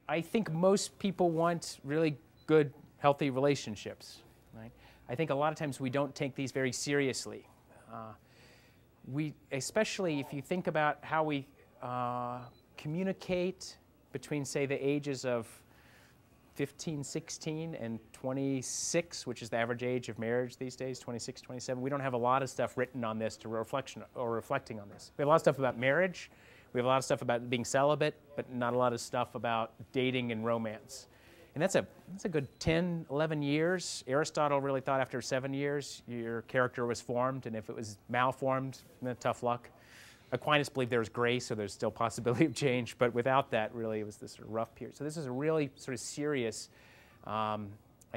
I think most people want really good, healthy relationships. Right? I think a lot of times we don't take these very seriously. Especially if you think about how we communicate between, say, the ages of 15, 16, and 26, which is the average age of marriage these days, 26, 27. We don't have a lot of stuff written on this reflecting on this. We have a lot of stuff about marriage. We have a lot of stuff about being celibate, but not a lot of stuff about dating and romance. And that's a good 10, 11 years. Aristotle really thought after 7 years, your character was formed, and if it was malformed, then tough luck. Aquinas believed there was grace, so there's still possibility of change, but without that, really, it was this sort of rough period. So this is a really sort of serious, I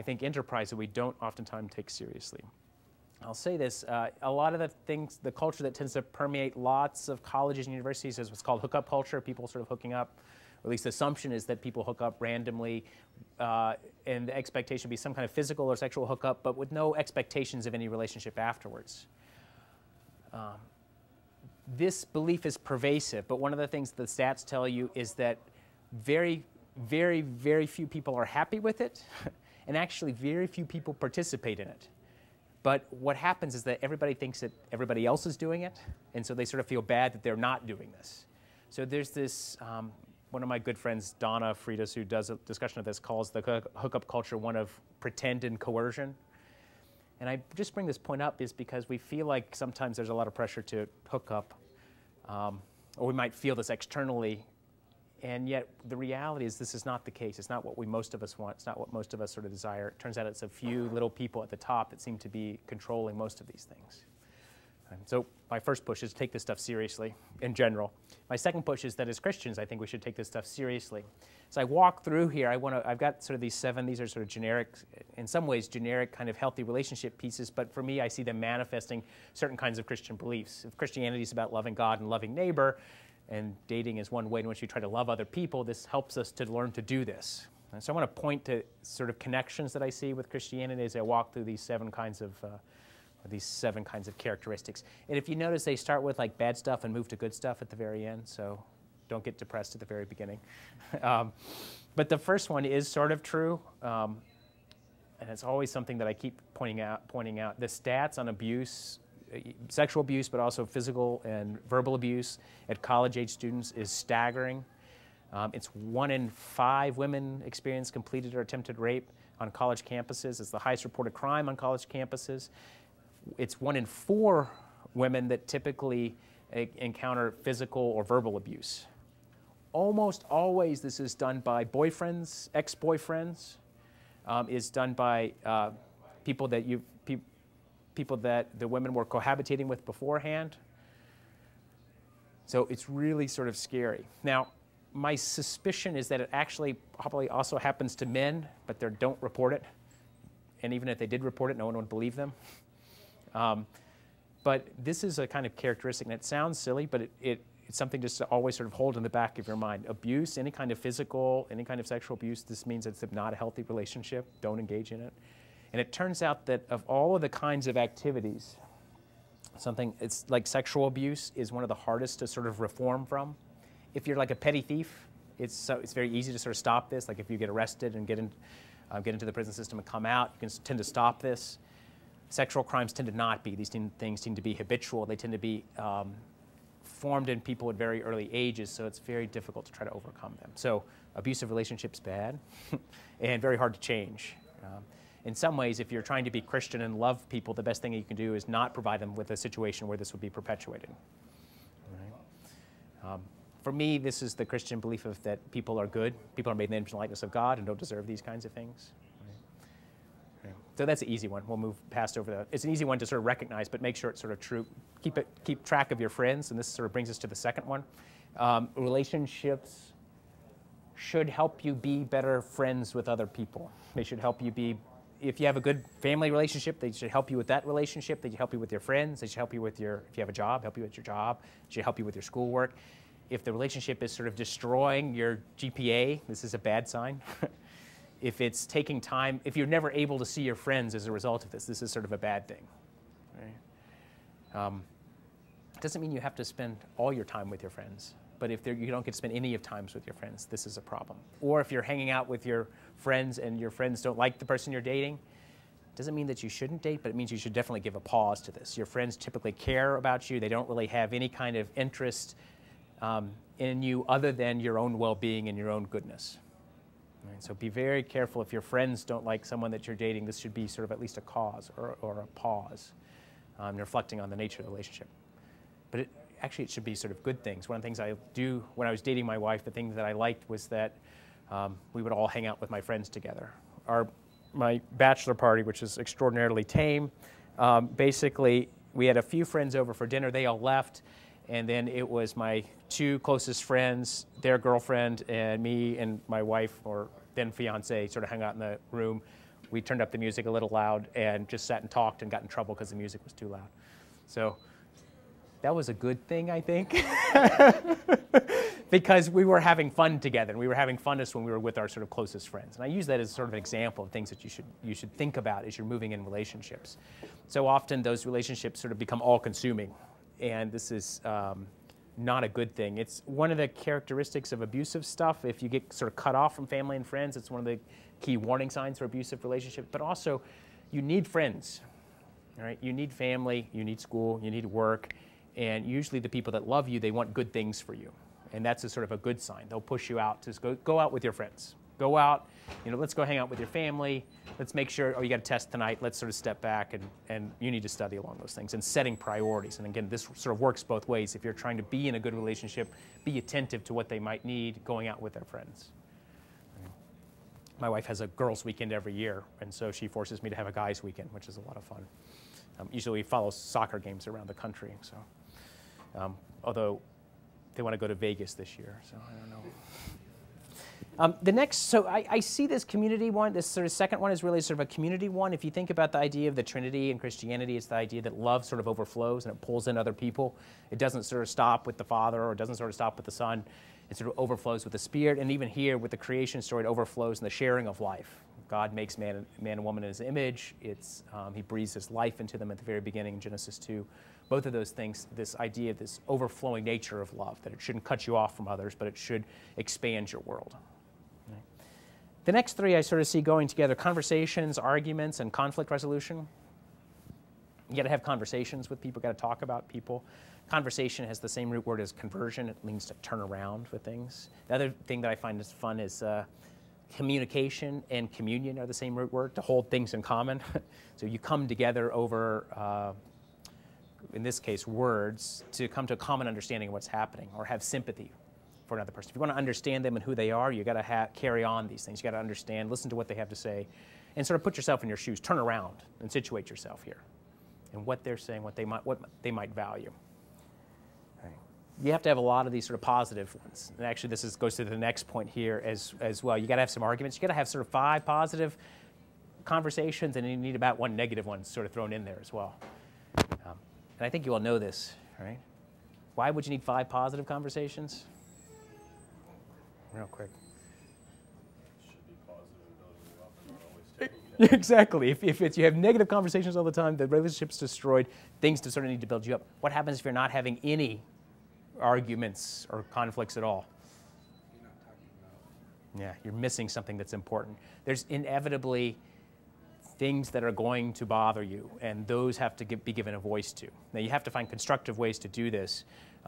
think, enterprise that we don't oftentimes take seriously. I'll say this, a lot of the things, the culture that tends to permeate lots of colleges and universities is what's called hookup culture, people sort of hooking up, or at least the assumption is that people hook up randomly, and the expectation would be some kind of physical or sexual hookup, but with no expectations of any relationship afterwards. This belief is pervasive, but one of the things the stats tell you is that very, very, very few people are happy with it, and actually very few people participate in it. But what happens is that everybody thinks that everybody else is doing it, and so they sort of feel bad that they're not doing this. So there's this, one of my good friends, Donna Friedis, who does a discussion of this, calls the hookup culture one of pretend and coercion. And I just bring this point up is because we feel like sometimes there's a lot of pressure to hook up, or we might feel this externally, and yet the reality is this is not the case. It's not what most of us want. It's not what most of us sort of desire. It turns out it's a few little people at the top that seem to be controlling most of these things. And so my first push is to take this stuff seriously in general. My second push is that as Christians, I think we should take this stuff seriously. So I walk through here. I've got sort of these 7. These are sort of generic, in some ways, generic kind of healthy relationship pieces. But for me, I see them manifesting certain kinds of Christian beliefs. If Christianity is about loving God and loving neighbor, and dating is one way in which you try to love other people, this helps us to learn to do this. And so I want to point to sort of connections that I see with Christianity as I walk through these 7 kinds of characteristics. And if you notice, they start with like bad stuff and move to good stuff at the very end, so don't get depressed at the very beginning. But the first one is sort of true, and it's always something that I keep pointing out. The stats on abuse, sexual abuse, but also physical and verbal abuse at college-age students is staggering. It's 1 in 5 women experience completed or attempted rape on college campuses. It's the highest reported crime on college campuses. It's 1 in 4 women that typically encounter physical or verbal abuse. Almost always this is done by boyfriends, ex-boyfriends, is done by people that the women were cohabitating with beforehand. So it's really sort of scary. Now, my suspicion is that it actually probably also happens to men, but they don't report it. And even if they did report it, no one would believe them. But this is a kind of characteristic, and it sounds silly, but it's something just to always sort of hold in the back of your mind. Abuse, any kind of physical, any kind of sexual abuse, this means it's not a healthy relationship. Don't engage in it. And it turns out that of all of the kinds of activities, it's like sexual abuse is one of the hardest to sort of reform from. If you're like a petty thief, it's very easy to sort of stop this. Like if you get arrested and get into the prison system and come out, you can tend to stop this. Sexual crimes tend to not be. These things tend to be habitual. They tend to be formed in people at very early ages, so it's very difficult to try to overcome them. So abusive relationships bad and very hard to change. In some ways, if you're trying to be Christian and love people, the best thing you can do is not provide them with a situation where this would be perpetuated. Right? For me, this is the Christian belief that people are good. People are made in the image and likeness of God and don't deserve these kinds of things. Right? So that's an easy one. We'll move past over that. It's an easy one to sort of recognize, but make sure it's sort of true. Keep track of your friends, and this sort of brings us to the second one. Relationships should help you be better friends with other people. They should help you be, if you have a good family relationship, they should help you with that relationship. They should help you with your friends. They should help you with if you have a job, help you with your job. They should help you with your schoolwork. If the relationship is sort of destroying your GPA, this is a bad sign. If it's taking time, if you're never able to see your friends as a result of this is sort of a bad thing. Right? It doesn't mean you have to spend all your time with your friends. but if you don't get to spend any of times with your friends, this is a problem. Or if you're hanging out with your friends and your friends don't like the person you're dating, doesn't mean that you shouldn't date, but it means you should definitely give a pause to this. Your friends typically care about you. They don't really have any kind of interest in you other than your own well-being and your own goodness. Right? So be very careful if your friends don't like someone that you're dating. This should be sort of at least a cause or a pause, reflecting on the nature of the relationship. But actually it should be sort of good things. One of the things I do when I was dating my wife, the thing that I liked was that we would all hang out with my friends together. My bachelor party, which is extraordinarily tame, basically we had a few friends over for dinner. They all left. And then it was my two closest friends, their girlfriend, and me and my wife, or then fiance, sort of hung out in the room. We turned up the music a little loud and just sat and talked and got in trouble because the music was too loud. So that was a good thing, I think, because we were having fun together. And we were having funnest when we were with our sort of closest friends. And I use that as sort of an example of things that you should think about as you're moving in relationships. So often those relationships sort of become all-consuming. And this is not a good thing. It's one of the characteristics of abusive stuff. If you get sort of cut off from family and friends, it's one of the key warning signs for abusive relationships. But also, you need friends, right? You need family, you need school, you need work. And usually the people that love you, they want good things for you. And that's a sort of a good sign. They'll push you out to go out with your friends. Go out, let's go hang out with your family. Let's make sure, you got a test tonight. Let's sort of step back and you need to study along those things and setting priorities. And again, this sort of works both ways. If you're trying to be in a good relationship, be attentive to what they might need going out with their friends. My wife has a girls' weekend every year, and so she forces me to have a guys' weekend, which is a lot of fun. Usually we follow soccer games around the country, so although they want to go to Vegas this year, so I don't know. The next, so I see this community one, this sort of second one is really sort of a community one. If you think about the idea of the Trinity in Christianity, it's the idea that love sort of overflows and it pulls in other people. It doesn't sort of stop with the Father or it doesn't sort of stop with the Son. It sort of overflows with the Spirit. And even here with the creation story, it overflows in the sharing of life. God makes man and woman in his image. He breathes his life into them at the very beginning in Genesis 2. Both of those things, this idea of this overflowing nature of love, that it shouldn't cut you off from others, but it should expand your world. The next three I sort of see going together: conversations, arguments, and conflict resolution. You got to have conversations with people, got to talk about people. Conversation has the same root word as conversion. It means to turn around with things. The other thing that I find is fun is communication and communion are the same root word, to hold things in common. So you come together over, in this case, words, to come to a common understanding of what's happening or have sympathy for another person. If you want to understand them and who they are, you got to carry on these things. You got to understand, listen to what they have to say, and sort of put yourself in your shoes. Turn around and situate yourself here, and what they're saying, what they might value. Right. You have to have a lot of these sort of positive ones. And actually, this goes to the next point here as well. You got to have some arguments. You got to have sort of 5 positive conversations, and you need about 1 negative one sort of thrown in there as well. And I think you all know this, right? Why would you need 5 positive conversations? Real quick. Should be positive, building you up, and not always taking it. Exactly. If you have negative conversations all the time, the relationship's destroyed. Things sort of need to build you up. What happens if you're not having any arguments or conflicts at all? You're not talking about. Yeah, you're missing something that's important. There's inevitably things that are going to bother you, and those have to be given a voice to. Now, you have to find constructive ways to do this,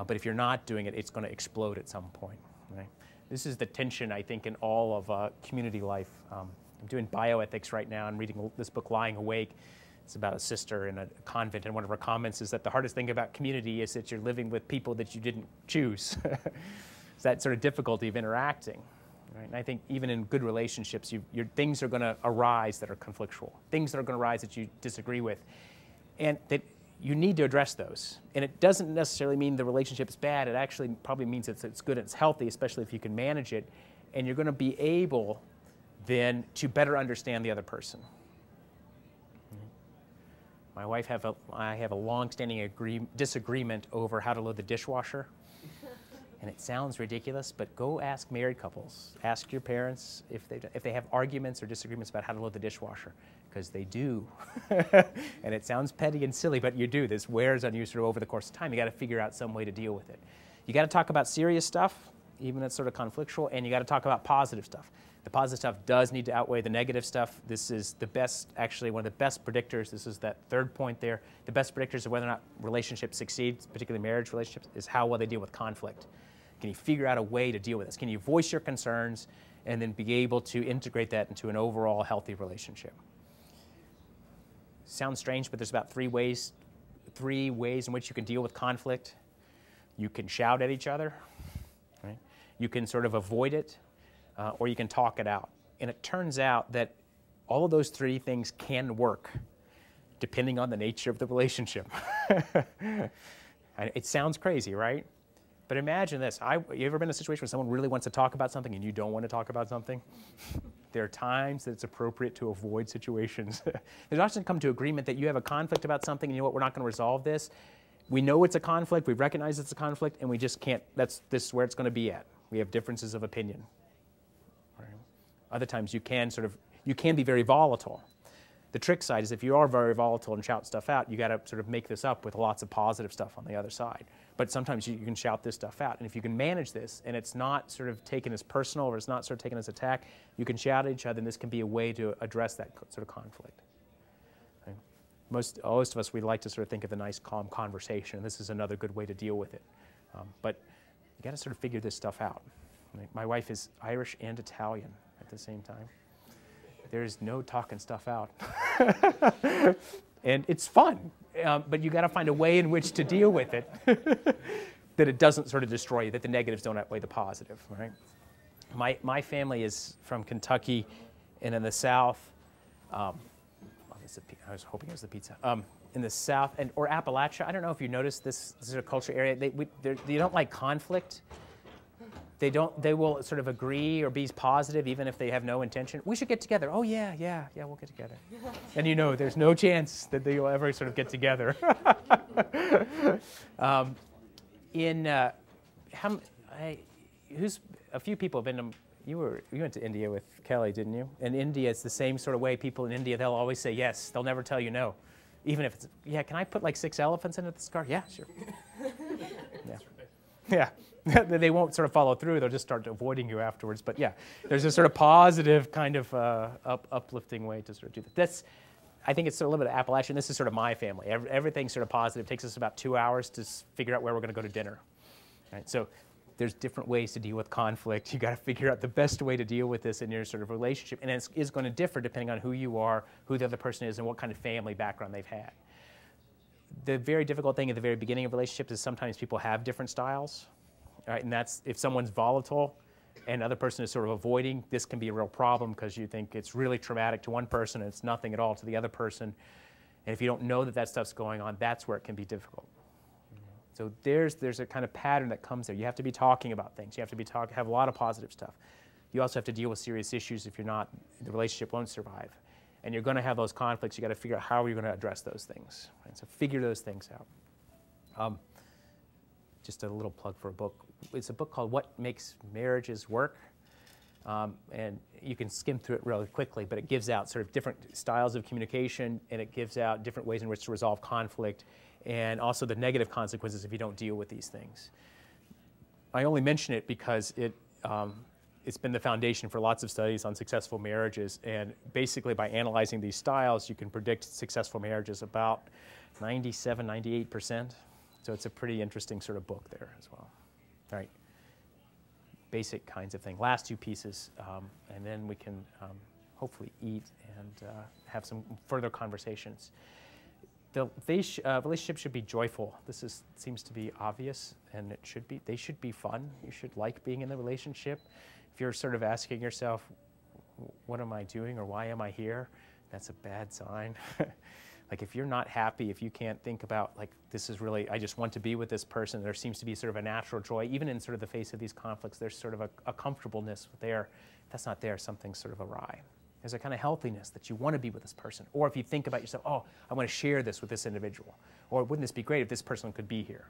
but if you're not doing it, it's going to explode at some point. Right? This is the tension, I think, in all of community life. I'm doing bioethics right now and reading this book, Lying Awake. It's about a sister in a convent, and one of her comments is that the hardest thing about community is that you're living with people that you didn't choose. It's that sort of difficulty of interacting. Right? And I think even in good relationships, things are going to arise that are conflictual, things that are going to arise that you disagree with, and that you need to address those. And it doesn't necessarily mean the relationship is bad. It actually probably means it's good and it's healthy, especially if you can manage it. And you're going to be able then to better understand the other person. My wife I have a long-standing disagreement over how to load the dishwasher. And it sounds ridiculous, but go ask married couples. Ask your parents if they have arguments or disagreements about how to load the dishwasher, because they do. And it sounds petty and silly, but you do. This wears on you sort of over the course of time. You got to figure out some way to deal with it. You got to talk about serious stuff, even that's sort of conflictual, and you got to talk about positive stuff. The positive stuff does need to outweigh the negative stuff. This is the best, actually one of the best predictors. This is that third point there. The best predictors of whether or not relationships succeed, particularly marriage relationships, is how well they deal with conflict. Can you figure out a way to deal with this? Can you voice your concerns and then be able to integrate that into an overall healthy relationship? Sounds strange, but there's about three ways in which you can deal with conflict. You can shout at each other, right? You can sort of avoid it, or you can talk it out. And it turns out that all of those three things can work depending on the nature of the relationship. It sounds crazy, right? But imagine this. You ever been in a situation where someone really wants to talk about something and you don't want to talk about something? There are times that it's appropriate to avoid situations. There's often come to agreement that you have a conflict about something and you know what, we're not going to resolve this. We know it's a conflict, we recognize it's a conflict, and we just can't, this is where it's going to be at. We have differences of opinion. Right? Other times you can be very volatile. The trick side is if you are very volatile and shout stuff out, you got to sort of make this up with lots of positive stuff on the other side. But sometimes you can shout this stuff out. And if you can manage this and it's not sort of taken as personal or it's not sort of taken as attack, you can shout at each other, and this can be a way to address that sort of conflict. Okay? Most of us, we like to sort of think of a nice, calm conversation, and this is another good way to deal with it. But you got to sort of figure this stuff out. Right? My wife is Irish and Italian at the same time. There's no talking stuff out. And it's fun, but you got to find a way in which to deal with it that it doesn't sort of destroy you, that the negatives don't outweigh the positive, right? My family is from Kentucky, and in the South, I was hoping it was the pizza. In the South, or Appalachia, I don't know if you noticed this is a culture area, they don't like conflict. They will sort of agree or be positive even if they have no intention. We should get together. Oh, yeah, we'll get together. And you know there's no chance that they will ever sort of get together. A few people have been to, you went to India with Kelly, didn't you? In India, it's the same sort of way. People in India, they'll always say yes. They'll never tell you no. Even if it's, yeah, can I put like 6 elephants into this car? Yeah, sure. Yeah. They won't sort of follow through. They'll just start avoiding you afterwards. But yeah, there's a sort of positive kind of uplifting way to sort of do that. I think it's sort of a little bit of Appalachian. This is sort of my family. Everything's sort of positive. It takes us about 2 hours to figure out where we're going to go to dinner. Right? So there's different ways to deal with conflict. You got to figure out the best way to deal with this in your sort of relationship. And it is going to differ depending on who you are, who the other person is, and what kind of family background they've had. The very difficult thing at the very beginning of relationships is sometimes people have different styles. Right, and that's if someone's volatile and the other person is sort of avoiding, this can be a real problem because you think it's really traumatic to one person and it's nothing at all to the other person. And if you don't know that that stuff's going on, that's where it can be difficult. So there's a kind of pattern that comes there. You have to be talking about things. You have to have a lot of positive stuff. You also have to deal with serious issues. If you're not, the relationship won't survive. And you're going to have those conflicts. You got to figure out how you're going to address those things. Right? So figure those things out. Just a little plug for a book. It's a book called What Makes Marriages Work. And you can skim through it really quickly, but it gives out sort of different styles of communication, and it gives out different ways in which to resolve conflict, and also the negative consequences if you don't deal with these things. I only mention it because it's been the foundation for lots of studies on successful marriages, and basically by analyzing these styles, you can predict successful marriages about 97, 98%. So it's a pretty interesting sort of book there as well. All right, basic kinds of thing. Last 2 pieces, and then we can hopefully eat and have some further conversations. The relationship should be joyful. This seems to be obvious, and it should be. They should be fun. You should like being in the relationship. If you're sort of asking yourself, what am I doing or why am I here? That's a bad sign. Like if you're not happy, if you can't think about like, this is really, I just want to be with this person, there seems to be sort of a natural joy, even in sort of the face of these conflicts, there's sort of a comfortableness there. If that's not there, something's sort of awry. There's a kind of healthiness that you want to be with this person. Or if you think about yourself, oh, I want to share this with this individual. Or wouldn't this be great if this person could be here?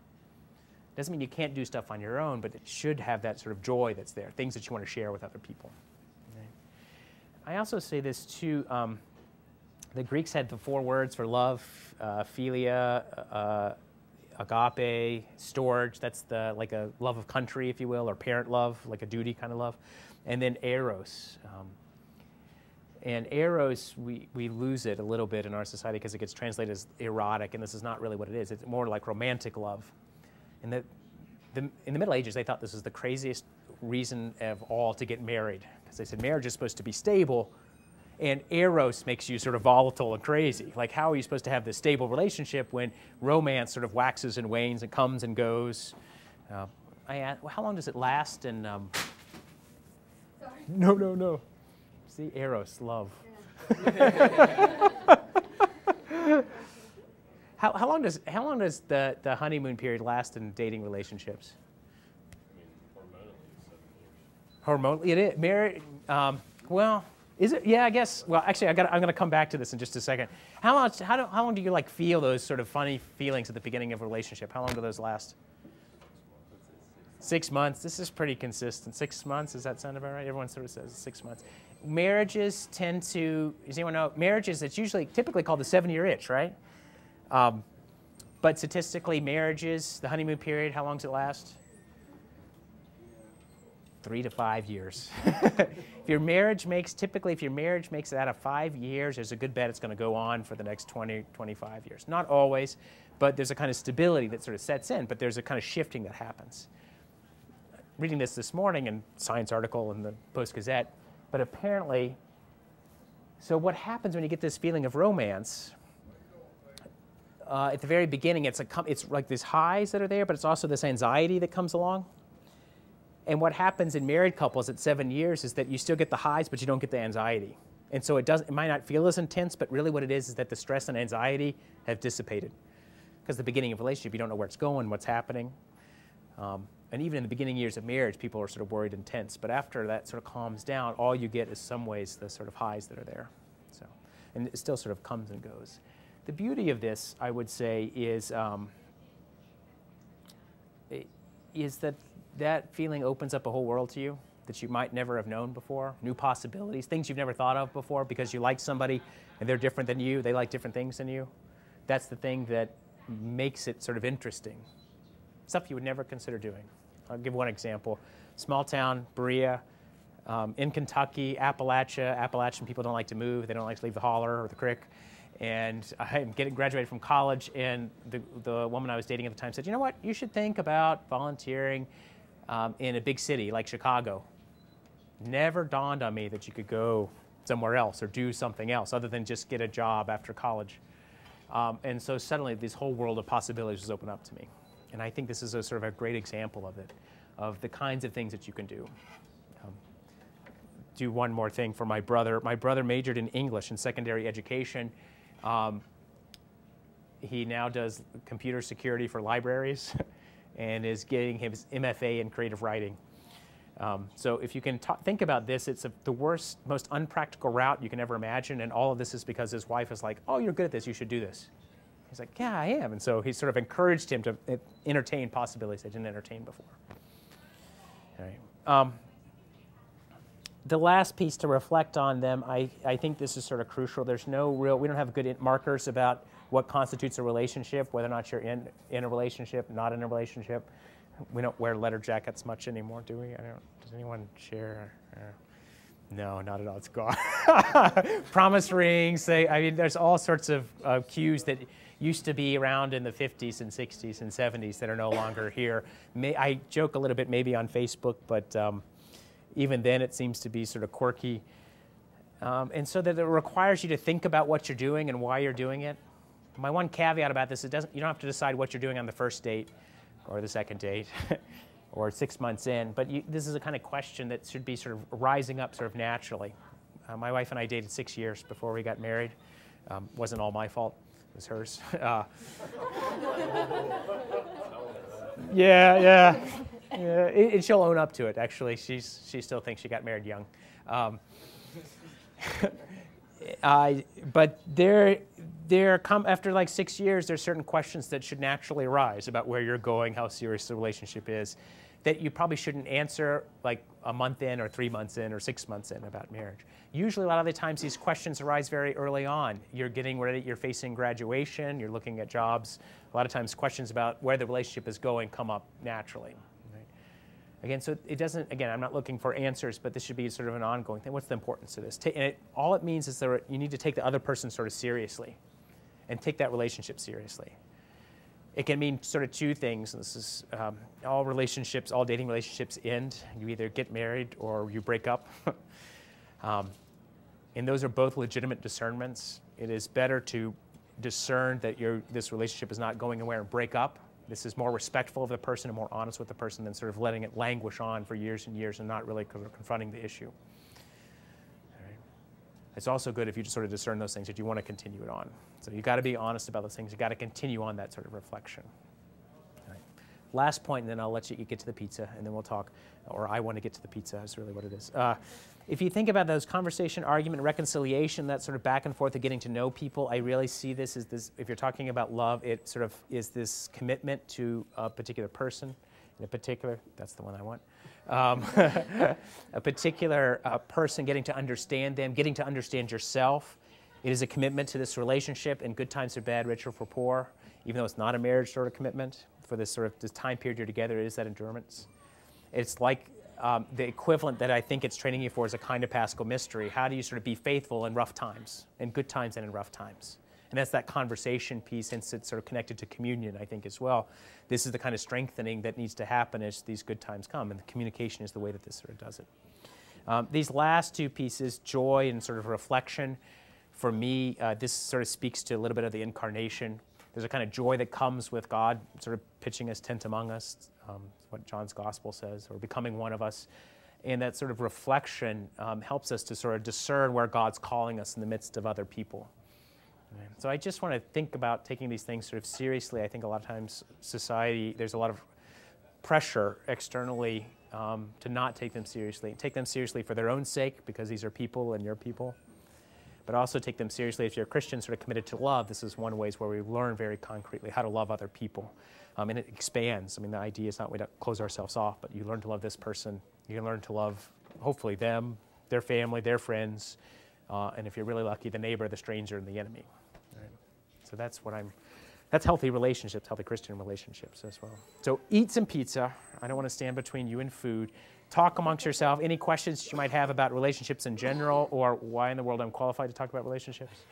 Doesn't mean you can't do stuff on your own, but it should have that sort of joy that's there, things that you want to share with other people. Okay. I also say this too, the Greeks had the 4 words for love, philia, agape, storge, that's like a love of country, if you will, or parent love, like a duty kind of love. And then eros. And eros, we lose it a little bit in our society because it gets translated as erotic, and this is not really what it is. It's more like romantic love. And in the Middle Ages, they thought this was the craziest reason of all to get married, because they said marriage is supposed to be stable, and eros makes you sort of volatile and crazy. Like, how are you supposed to have this stable relationship when romance sort of waxes and wanes and comes and goes? I asked, well, how long does it last? And no. See, eros, love. How long does the honeymoon period last in dating relationships? I mean, hormonally, 7 years. Hormonally, it is. Marriage, well, is it? Yeah, I guess. Well, actually, I'm going to come back to this in just a second. How long do you like feel those sort of funny feelings at the beginning of a relationship? How long do those last? 6 months. This is pretty consistent. 6 months. Does that sound about right? Everyone sort of says 6 months. Marriages tend to. Does anyone know? Marriages. It's typically called the 7-year itch, right? But statistically, marriages, the honeymoon period, how long does it last? 3 to 5 years. If your marriage makes it out of 5 years, there's a good bet it's going to go on for the next 20, 25 years. Not always, but there's a kind of stability that sort of sets in, but there's a kind of shifting that happens. Reading this morning in a science article in the Post-Gazette, but apparently, so what happens when you get this feeling of romance? At the very beginning, it's like these highs that are there, but it's also this anxiety that comes along. And what happens in married couples at 7 years is that you still get the highs, but you don't get the anxiety. And so it might not feel as intense, but really what it is that the stress and anxiety have dissipated. Because at the beginning of a relationship, you don't know where it's going, what's happening. And even in the beginning years of marriage, people are sort of worried and tense. But after that sort of calms down, all you get is some ways the sort of highs that are there. So, and it still sort of comes and goes. The beauty of this, I would say, is that feeling opens up a whole world to you that you might never have known before, new possibilities, things you've never thought of before because you like somebody and they're different than you, they like different things than you. That's the thing that makes it sort of interesting. Stuff you would never consider doing. I'll give one example. Small town, Berea, in Kentucky, Appalachian people don't like to move. They don't like to leave the holler or the creek. And I'm graduated from college, and the woman I was dating at the time said, you know what, you should think about volunteering in a big city like Chicago. Never dawned on me that you could go somewhere else or do something else other than just get a job after college. And so suddenly this whole world of possibilities was opened up to me. And I think this is sort of a great example of it, of the kinds of things that you can do. Do one more thing for my brother. My brother majored in English in secondary education. He now does computer security for libraries and is getting his MFA in creative writing. So if you can think about this, it's the worst, most unpractical route you can ever imagine, and all of this is because his wife is like, oh, you're good at this, you should do this. He's like, yeah, I am. And so he sort of encouraged him to entertain possibilities they didn't entertain before. All right. The last piece to reflect on them, I think this is sort of crucial. There's we don't have good markers about what constitutes a relationship, whether or not you're in a relationship, not in a relationship. We don't wear leather jackets much anymore, do we? Does anyone share? No, not at all. It's gone. Promise rings. There's all sorts of cues that used to be around in the 50s and 60s and 70s that are no longer here. I joke a little bit maybe on Facebook, but even then it seems to be sort of quirky. And so that it requires you to think about what you're doing and why you're doing it. My one caveat about this, you don't have to decide what you're doing on the first date or the second date or 6 months in, but this is a kind of question that should be sort of rising up sort of naturally. My wife and I dated 6 years before we got married. Wasn't all my fault. It was hers. Yeah. She'll own up to it, actually. She still thinks she got married young. But after like 6 years, there's certain questions that should naturally arise about where you're going, how serious the relationship is, that you probably shouldn't answer like a month in or 3 months in or 6 months in about marriage. Usually a lot of the times these questions arise very early on. You're getting ready, you're facing graduation, you're looking at jobs A lot of times questions about where the relationship is going come up naturally. Right? Again, so it doesn't, again, I'm not looking for answers, but this should be sort of an ongoing thing. What's the importance of this? All it means is that you need to take the other person sort of seriously and take that relationship seriously. It can mean sort of two things. This is all relationships, all dating relationships end. You either get married or you break up. And those are both legitimate discernments. It is better to discern that this relationship is not going anywhere and break up. This is more respectful of the person and more honest with the person than sort of letting it languish on for years and years and not really confronting the issue. All right. It's also good if you just sort of discern those things that you want to continue it on. So you've got to be honest about those things. You've got to continue on that sort of reflection. All right. Last point, and then I'll let you get to the pizza, and then we'll talk. Or I want to get to the pizza is really what it is. If you think about those conversation, argument, reconciliation, that sort of back and forth of getting to know people, I really see this as this, if you're talking about love, it sort of is this commitment to a particular person, in a particular, that's the one I want, a particular person, getting to understand them, getting to understand yourself. It is a commitment to this relationship in good times or bad, rich or for poor, even though it's not a marriage sort of commitment. For this sort of this time period you're together, it is that endurance. It's like the equivalent that I think it's training you for is a kind of Paschal mystery. How do you sort of be faithful in rough times, in good times and in rough times? And that's that conversation piece, since it's sort of connected to communion, I think, as well. This is the kind of strengthening that needs to happen as these good times come, and the communication is the way that this sort of does it. These last two pieces, joy and sort of reflection, for me, this sort of speaks to a little bit of the incarnation. There's a kind of joy that comes with God sort of pitching his tent among us, what John's Gospel says, or becoming one of us. And that sort of reflection helps us to sort of discern where God's calling us in the midst of other people. Right? So I just want to think about taking these things sort of seriously. I think a lot of times society, there's a lot of pressure externally to not take them seriously. Take them seriously for their own sake, because these are people and you're people. But also take them seriously if you're a Christian sort of committed to love. This is one ways where we learn very concretely how to love other people. And it expands. I mean, the idea is not we don't close ourselves off, but you learn to love this person. You can learn to love, hopefully, them, their family, their friends, and if you're really lucky, the neighbor, the stranger, and the enemy. Right? So that's healthy relationships, healthy Christian relationships as well. So eat some pizza. I don't want to stand between you and food. Talk amongst yourself. Any questions you might have about relationships in general, or why in the world I'm qualified to talk about relationships?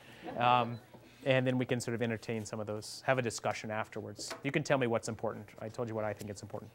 And then we can sort of entertain some of those, have a discussion afterwards. You can tell me what's important. I told you what I think is important.